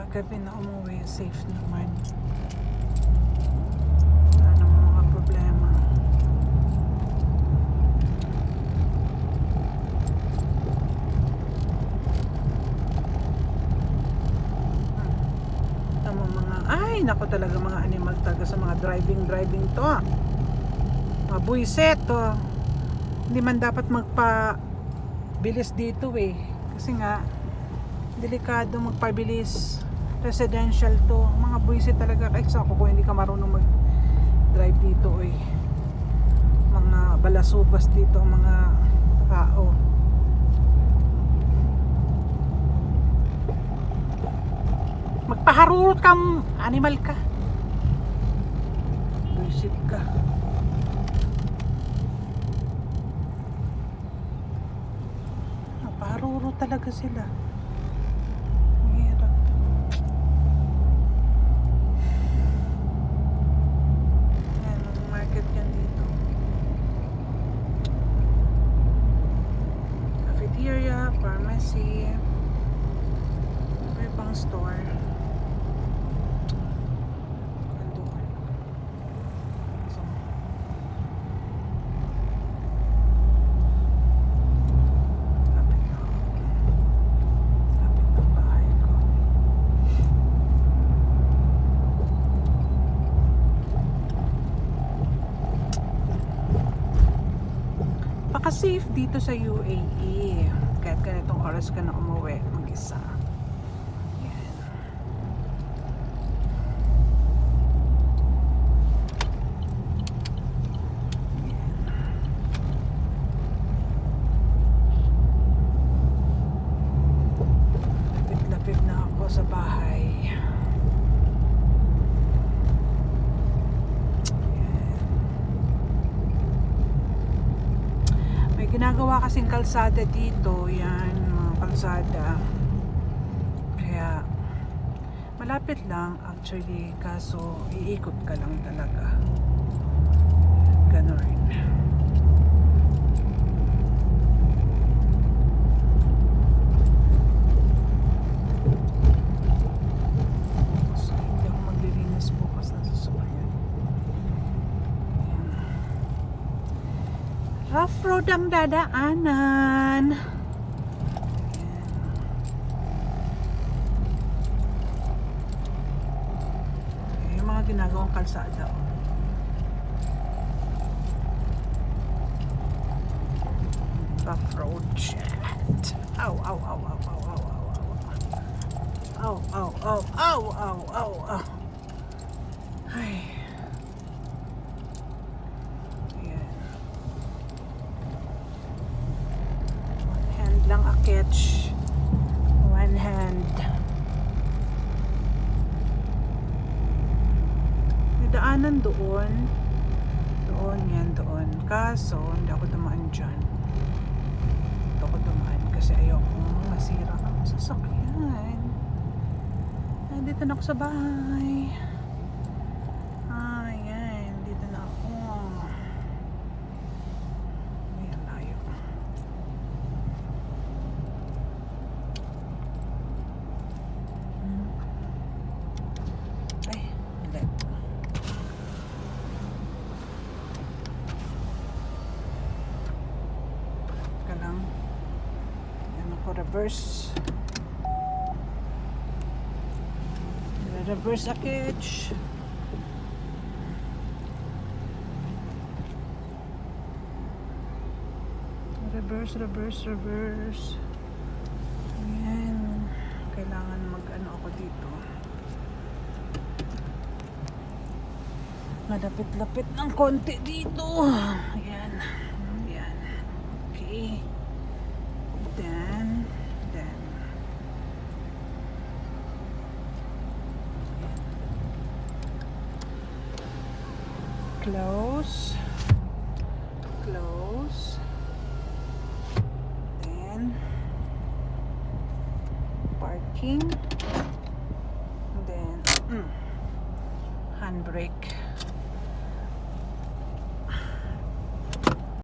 Kagabi na umuwi, safe naman. Wala namang mga problema. Ay, nako talaga mga animal talaga sa mga driving to. Mga buwiset to. Hindi man dapat magpa-bilis dito eh. Kasi nga, delikado magpabilis. Residential to. Mga buwiset talaga. Kahit sa ako kung hindi ka marunong mag-drive dito eh. Mga balasubas dito ang mga tao. Magpaharurot ka, animal ka. Buisit ka. Magpaharurot talaga sila. Hirap. Ayan, ang market yan dito. Cafeteria, pharmacy. May pang store. Safe dito sa UAE kahit ganitong oras ka na umuwi mag-isa. Yan. Lapit na ako sa bahay. Ginagawa kasing kalsada dito, yan, mga kalsada. Kaya malapit lang actually, kaso iikot ka lang talaga. Ganon. So, hindi ako maglilinis bukas na sasakyan. Rough road ang dadaanan. Yung mga ginagawang kalsada. Rough road. Shit. Ow, ow, ow, ow, ow, ow, ow, ow. Ow, ow, ow, ow, ow, ow, ow. Ay. Lang a catch, one hand. May daanan doon yan, doon, kaso hindi ako dumaan dyan. Hindi ako dumaan kasi ayoko masira ang sasakyan. Nandito na ako sa bahay. Ayan, dito na ako. Reverse a catch. Reverse. Ayan. Kailangan mag-ano ako dito. Malapit-lapit ng konti dito. Ayan. Okay. Then close, then parking, then handbrake.